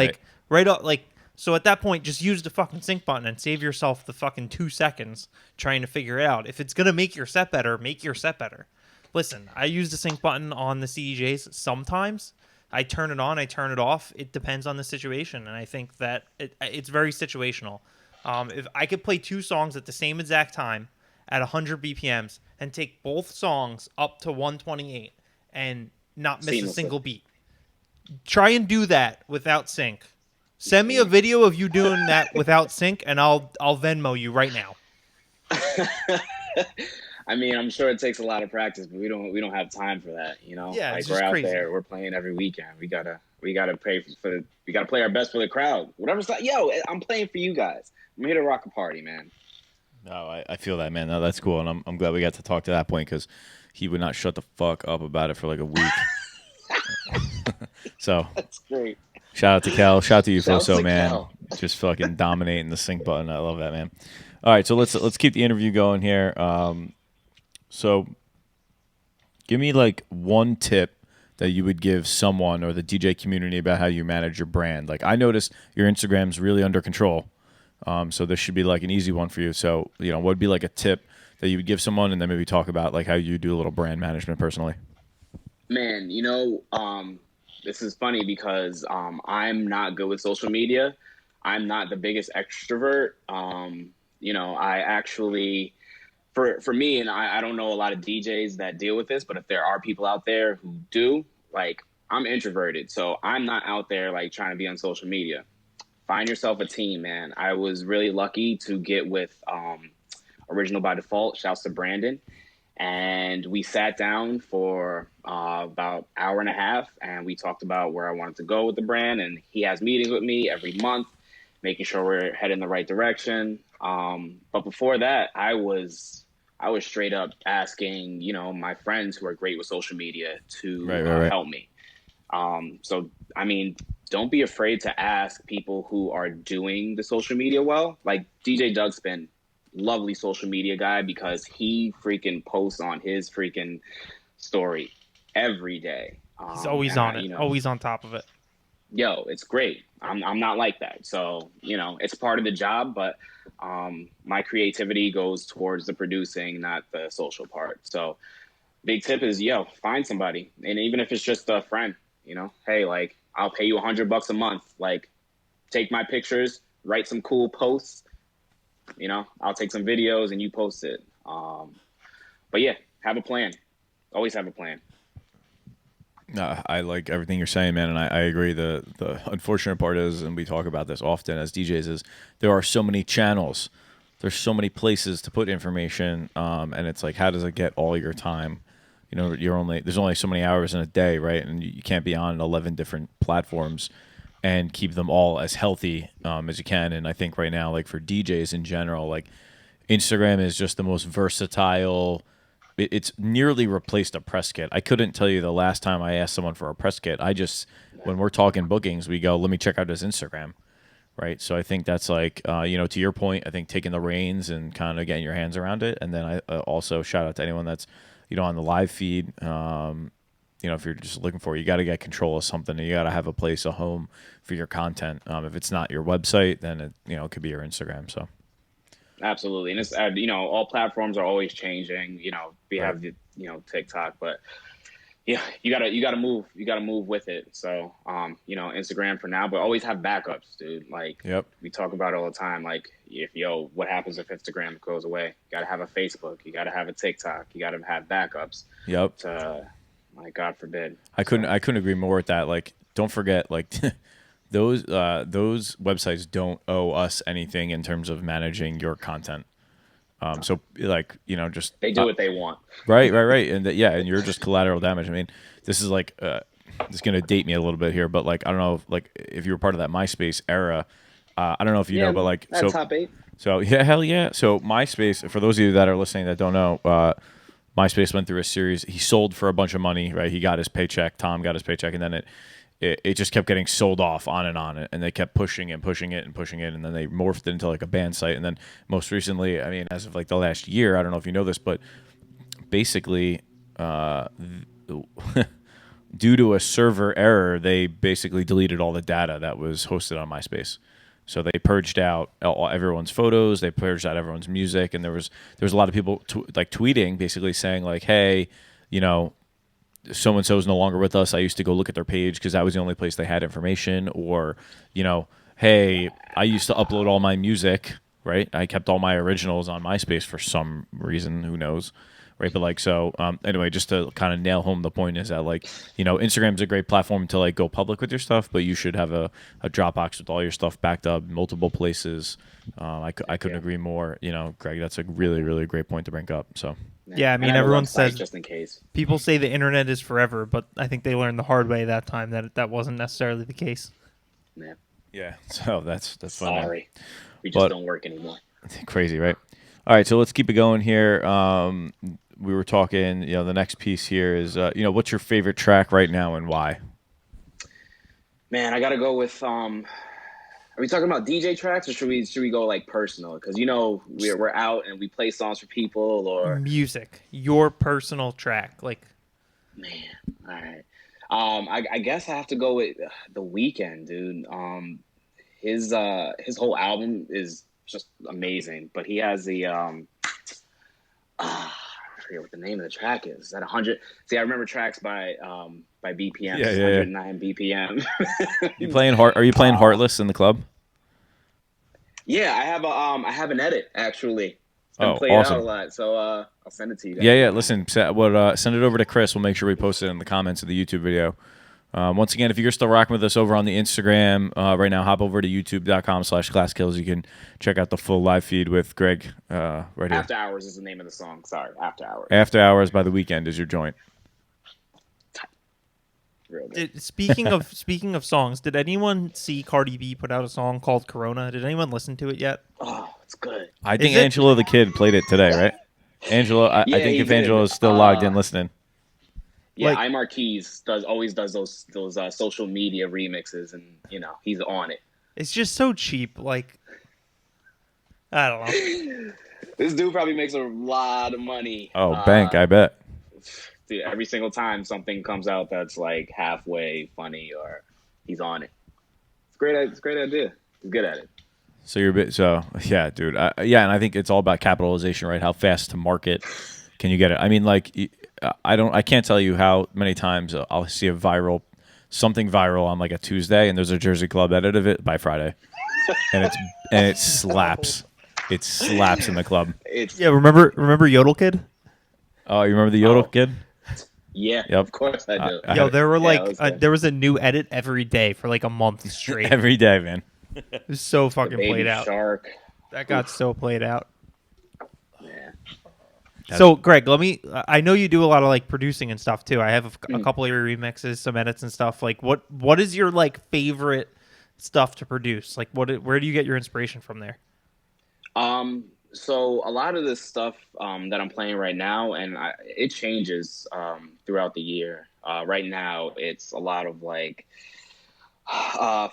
at that point, just use the fucking sync button and save yourself the fucking 2 seconds trying to figure it out. If it's gonna make your set better, make your set better. listen, I use the sync button on the CDJs sometimes. I turn it on, I turn it off. It depends on the situation, and I think that it's very situational. If I could play 2 songs at the same exact time at 100 BPMs and take both songs up to 128 and not miss a single beat, try and do that without sync. Send me a video of you doing that without sync, and I'll Venmo you right now. I mean, I'm sure it takes a lot of practice, but we don't have time for that, you know. Yeah, like it's we're just out crazy. there, we're playing every weekend. We gotta play our best for the crowd. Whatever's like, yo, I'm playing for you guys. I'm here to rock a party, man. No, I feel that, man. No, that's cool, and I'm glad we got to talk to that point because he would not shut the fuck up about it for like a week. So That's great. shout out to Cal, shout out to Shouts UFOso, to man. Cal. Just fucking dominating the sync button. I love that, man. All right, so let's keep the interview going here. So give me like one tip that you would give someone or the DJ community about how you manage your brand. Like I noticed your Instagram's really under control. So this should be like an easy one for you. So, you know, what would be like a tip that you would give someone and then maybe talk about like how you do a little brand management personally? Man, you know, this is funny because I'm not good with social media. I'm not the biggest extrovert. You know, I actually, for me, and I don't know a lot of DJs that deal with this, but if there are people out there who do, like, I'm introverted. So I'm not out there, like, trying to be on social media. Find yourself a team, man. I was really lucky to get with Original by Default. Shouts to Brandon. And we sat down for about an hour and a half, and we talked about where I wanted to go with the brand. And he has meetings with me every month, making sure we're heading in the right direction. But before that, I was straight up asking, you know, my friends who are great with social media to Right. help me. So, I mean, don't be afraid to ask people who are doing the social media well. Like DJ Dougspin, lovely social media guy because he freaking posts on his freaking story every day. He's always on it, you know, always on top of it. Yo, it's great. I'm not like that. So, you know, it's part of the job, but my creativity goes towards the producing, not the social part. So big tip is, yo, find somebody. And even if it's just a friend, you know, hey, like, I'll pay you $100 a month. Like, take my pictures, write some cool posts. You know, I'll take some videos and you post it. But yeah, have a plan. Always have a plan. No, I like everything you're saying, man, and I agree. The unfortunate part is, and we talk about this often as DJs, is there are so many channels. There's so many places to put information, and it's like, how does it get all your time? You know, there's only so many hours in a day, right? And you can't be on 11 different platforms and keep them all as healthy as you can. And I think right now, like for DJs in general, like Instagram is just the most versatile. It's nearly replaced a press kit. I couldn't tell you the last time I asked someone for a press kit. When we're talking bookings, we go, let me check out his Instagram, right? So I think that's like, you know, to your point, I think taking the reins and kind of getting your hands around it. And then I also shout out to anyone that's, you know, on the live feed. You know, if you're just looking for it, you got to get control of something. And you got to have a place, a home for your content. If it's not your website, then it, you know, it could be your Instagram. So. Absolutely. And it's, you know, all platforms are always changing. You know, we have, you know, TikTok, but yeah, you gotta move with it. So, you know, Instagram for now, but always have backups, dude. Like, we talk about it all the time. Like, what happens if Instagram goes away? You gotta have a Facebook. You gotta have a TikTok. You gotta have backups. Yep. Like, God forbid. I couldn't agree more with that. Like, don't forget, like, those websites don't owe us anything in terms of managing your content. So, like, you know, just they do what they want. Right, and and you're just collateral damage. I mean, this is like this is gonna date me a little bit here, but like I don't know, if you were part of that MySpace era. I don't know if you know, but like top 8. So yeah, hell yeah. So MySpace, for those of you that are listening that don't know, MySpace went through a series. He sold for a bunch of money, right? He got his paycheck. Tom got his paycheck, and then it just kept getting sold off on, and they kept pushing it, and then they morphed it into like a band site. And then most recently, I mean, as of like the last year, I don't know if you know this, but basically, due to a server error, they basically deleted all the data that was hosted on MySpace. So they purged out everyone's photos, they purged out everyone's music, and there was a lot of people tweeting basically saying like, hey, you know, so and so is no longer with us. I used to go look at their page because that was the only place they had information. Or, you know, hey, I used to upload all my music, right? I kept all my originals on MySpace for some reason, who knows, right? But like, so anyway, just to kind of nail home the point is that, like, you know, Instagram's a great platform to like go public with your stuff, but you should have a Dropbox with all your stuff backed up, multiple places. I couldn't agree more. You know, Greg, that's a really, really great point to bring up. So. Yeah, I mean, everyone says just in case. People say the internet is forever, but I think they learned the hard way that time that wasn't necessarily the case. Yeah. Yeah. So that's funny. Sorry, we just don't work anymore. Crazy, right? All right, so let's keep it going here. We were talking. You know, the next piece here is, you know, what's your favorite track right now and why? Man, I gotta go with. Are we talking about DJ tracks, or should we go like personal? Because, you know, we're out and we play songs for people, or music, your personal track, like. Man, all right. I guess I have to go with The Weeknd, dude. His whole album is just amazing, but he has the I forget what the name of the track is. Is that 100? See, I remember tracks by BPM. Yeah, 109 BPM. Are you playing Heartless in the club? Yeah, I have an edit actually. It's been Oh, played awesome. out a lot, so I'll send it to you guys. Yeah. Listen, send it over to Chris. We'll make sure we post it in the comments of the YouTube video. Once again, if you're still rocking with us over on the Instagram right now, hop over to youtube.com/ClassKills. You can check out the full live feed with Greg right here. After Hours is the name of the song. Sorry, After Hours. After Hours by The Weeknd is your joint. Real good. Speaking of songs, did anyone see Cardi B put out a song called Corona? Did anyone listen to it yet? Oh, it's good. I think Angelo the Kid played it today, right? Angelo, I think if Angelo is still logged in listening. Yeah, Like- iMarquise always does those social media remixes, and you know he's on it. It's just so cheap. Like, I don't know. This dude probably makes a lot of money. Oh, bank, I bet. Dude, every single time something comes out that's like halfway funny, or he's on it. It's a great idea. He's good at it. So yeah, dude. And I think it's all about capitalization, right? How fast to market can you get it? I mean, like, I can't tell you how many times I'll see something viral on like a Tuesday, and there's a Jersey Club edit of it by Friday, and it slaps. It slaps in the club. Yeah, remember Yodel Kid? Oh, you remember the Yodel Kid? Yeah, Yep. of course I do. Yo, there were good. there was a new edit every day for like a month straight. Every day, man. It was so fucking Baby played out. Shark. That got so played out. Yeah. So, Greg, I know you do a lot of like producing and stuff too. I have a couple of your remixes, some edits and stuff. Like, what is your like favorite stuff to produce? Like, where do you get your inspiration from there? So a lot of this stuff that I'm playing right now, and it changes throughout the year. Right now, it's a lot of like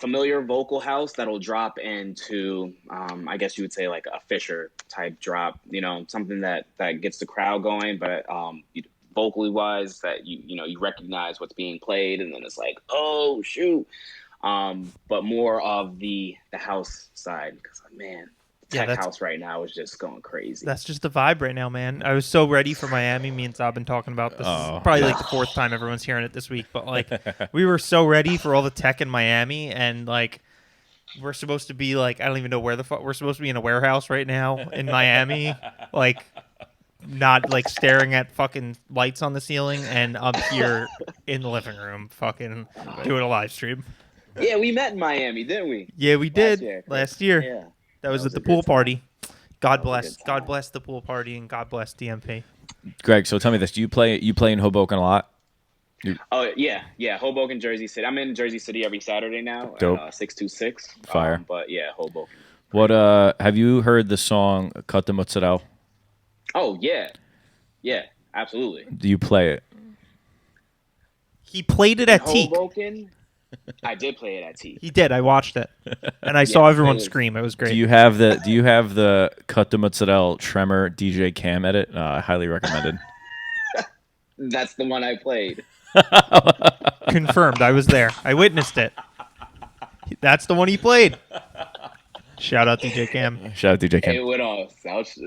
familiar vocal house that'll drop into, I guess you would say like a Fisher type drop. You know, something that gets the crowd going, but vocally wise, that you recognize what's being played, and then it's like, oh shoot. But more of the house side, because man. Tech house right now is just going crazy. That's just the vibe right now, man. I was so ready for Miami. Me and Zab been talking about this. This is probably like the fourth time everyone's hearing it this week. But like, we were so ready for all the tech in Miami, and like, we're supposed to be like, I don't even know where the fuck we're supposed to be, in a warehouse right now in Miami, like, not like staring at fucking lights on the ceiling, and up here in the living room, fucking doing a live stream. Yeah, we met in Miami, didn't we? Yeah, we did last year. Yeah. That was at the pool party. God bless the pool party, and God bless DMP. Greg, so tell me this: do you play in Hoboken a lot? Oh yeah, Hoboken, Jersey City. I'm in Jersey City every Saturday now. Dope. At 626. Fire. But yeah, Hoboken. What have you heard the song "Cut the Mozzarella"? Oh yeah, absolutely. Do you play it? He played it at Teak. Hoboken. I did play it at T. He did. I watched it, and I saw everyone scream. It was great. Do you have the Cut the Mozzarella Tremor DJ Cam edit? Highly recommended. That's the one I played. Confirmed. I was there. I witnessed it. That's the one he played. Shout out DJ Cam. Shout out DJ Cam. Hey, what else?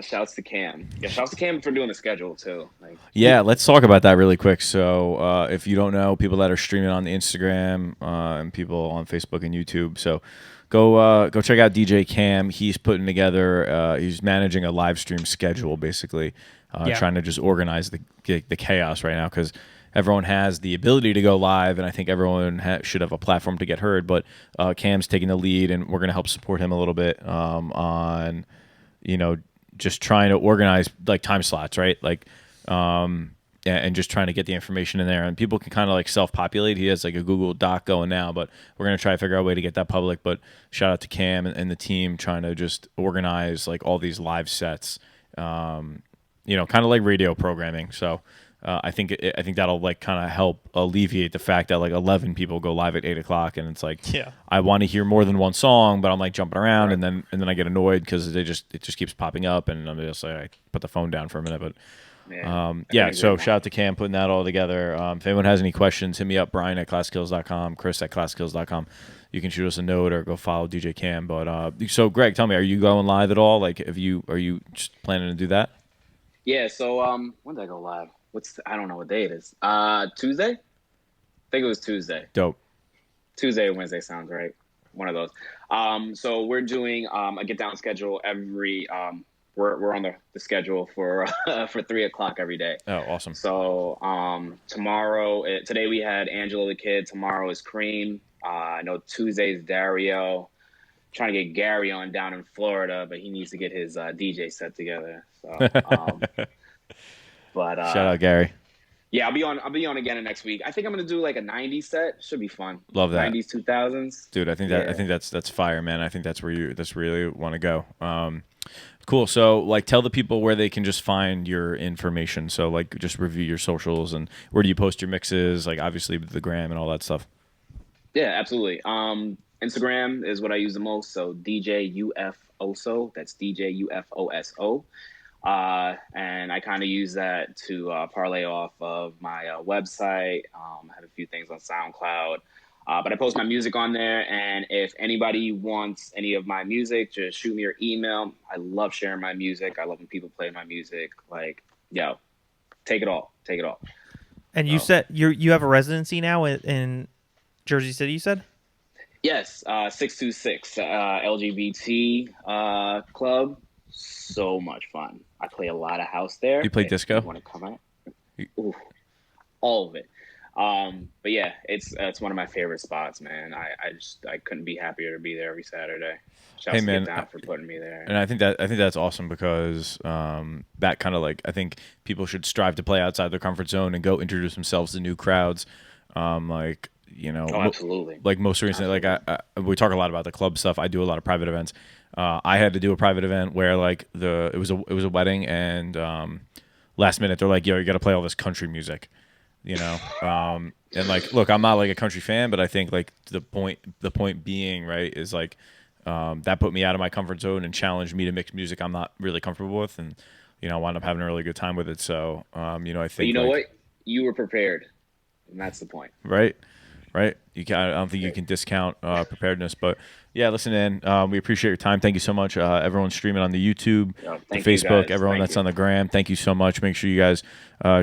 Shouts to Cam. Yeah, shouts to Cam for doing the schedule too. Like, Yeah, let's talk about that really quick. So, if you don't know, people that are streaming on the Instagram and people on Facebook and YouTube, so go check out DJ Cam. He's putting together. He's managing a live stream schedule, basically, trying to just organize the chaos right now because everyone has the ability to go live, and I think everyone should have a platform to get heard. But Cam's taking the lead, and we're going to help support him a little bit on, just trying to organize like time slots, right? Like, and just trying to get the information in there, and people can kind of like self-populate. He has like a Google Doc going now, but we're going to try to figure out a way to get that public. But shout out to Cam and the team trying to just organize like all these live sets, kind of like radio programming. So. I think that'll like kind of help alleviate the fact that like 11 people go live at 8 o'clock, and it's like I want to hear more than one song, but I'm like jumping around, and then I get annoyed because it just keeps popping up, and I'm just like I put the phone down for a minute. But so shout out to Cam putting that all together. If anyone has any questions, hit me up, Brian at ClassKills.com, Chris at ClassKills.com. You can shoot us a note or go follow DJ Cam. But so Greg, tell me, are you going live at all? Like, are you just planning to do that? Yeah. So when did I go live? I don't know what day it is. Tuesday? I think it was Tuesday. Dope. Tuesday or Wednesday sounds right. One of those. So we're doing a get down schedule every. We're on the schedule for 3 o'clock every day. Oh, awesome. So today we had Angelo the Kid. Tomorrow is Cream. I know Tuesday is Dario. Trying to get Gary on down in Florida, but he needs to get his DJ set together. So. But shout out Gary. Yeah, I'll be on again next week. I think I'm gonna do like a 90s set. Should be fun. Love that. 90s, 2000s. Dude, I think that's fire, man. I think that's where you really want to go. Cool. So like tell the people where they can just find your information. So like just review your socials and where do you post your mixes, like obviously the gram and all that stuff. Yeah, absolutely. Instagram is what I use the most. So DJ U.F.Oso. That's DJ U.F.Oso. And I kind of use that to parlay off of my website. I have a few things on SoundCloud, but I post my music on there. And if anybody wants any of my music, just shoot me your email. I love sharing my music. I love when people play my music. Like, yo, take it all. And you said you have a residency now in Jersey City, you said? Yes, 626 LGBT club. So much fun. I play a lot of house there. You play disco? Want to come out? Ooh, all of it. But yeah, it's one of my favorite spots, man. I couldn't be happier to be there every Saturday. Shouts to Get Down for putting me there. And I think that's awesome because that kind of like I think people should strive to play outside their comfort zone and go introduce themselves to new crowds. Absolutely. Like most recently, like we talk a lot about the club stuff. I do a lot of private events. I had to do a private event where like it was a wedding and last minute they're like, yo, you got to play all this country music, and like, look, I'm not like a country fan, but I think like the point being right is like that put me out of my comfort zone and challenged me to mix music I'm not really comfortable with, and I wound up having a really good time with it. So I think what, you were prepared, and that's the point, right? I don't think you can discount preparedness, but yeah, listen in. We appreciate your time. Thank you so much. Everyone streaming on the YouTube, the Facebook, everyone that's on the gram. Thank you so much. Make sure you guys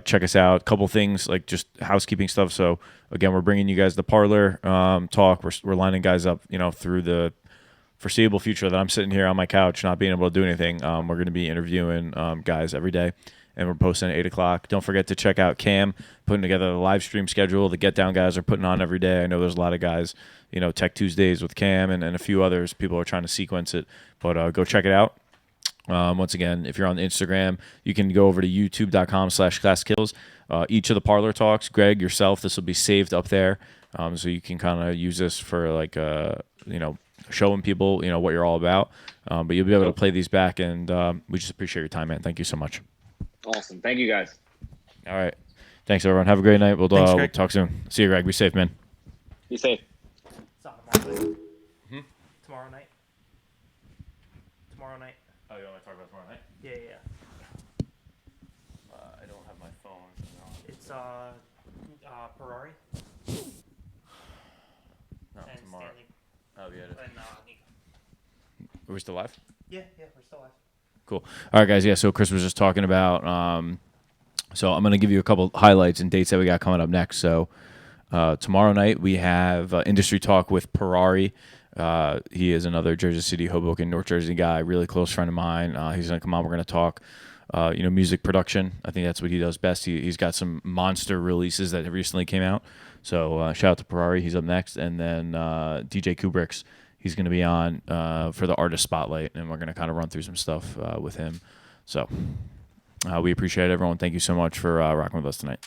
check us out. A couple things like just housekeeping stuff. So again, we're bringing you guys the Parlor talk. We're lining guys up, through the foreseeable future that I'm sitting here on my couch not being able to do anything. We're going to be interviewing guys every day. And we're posting at 8 o'clock. Don't forget to check out Cam putting together the live stream schedule. The Get Down guys are putting on every day. I know there's a lot of guys, Tech Tuesdays with Cam and a few others. People are trying to sequence it. But go check it out. Once again, if you're on Instagram, you can go over to youtube.com/ClassKills. Each of the Parlor talks, Greg, yourself, this will be saved up there. So you can kind of use this for like, showing people, what you're all about. But you'll be able to play these back. And we just appreciate your time, man. Thank you so much. Awesome. Thank you, guys. All right. Thanks, everyone. Have a great night. We'll talk soon. See you, Greg. Be safe, man. Be safe. Tomorrow night. Tomorrow night. Oh, you want to talk about tomorrow night? Yeah. I don't have my phone. It's Ferrari. No, and tomorrow. Stanley. Oh, yeah. And Nico. Are we still live? Yeah, we're still live. Cool. All right, guys. Yeah, so Chris was just talking about. So I'm going to give you a couple highlights and dates that we got coming up next. So tomorrow night we have Industry Talk with Parlor. He is another Jersey City, Hoboken, North Jersey guy, really close friend of mine. He's going to come on. We're going to talk, music production. I think that's what he does best. He's got some monster releases that have recently came out. So shout out to Parlor. He's up next. And then DJ Kubrick's. He's going to be on for the Artist Spotlight, and we're going to kind of run through some stuff with him. So we appreciate it, everyone. Thank you so much for rocking with us tonight.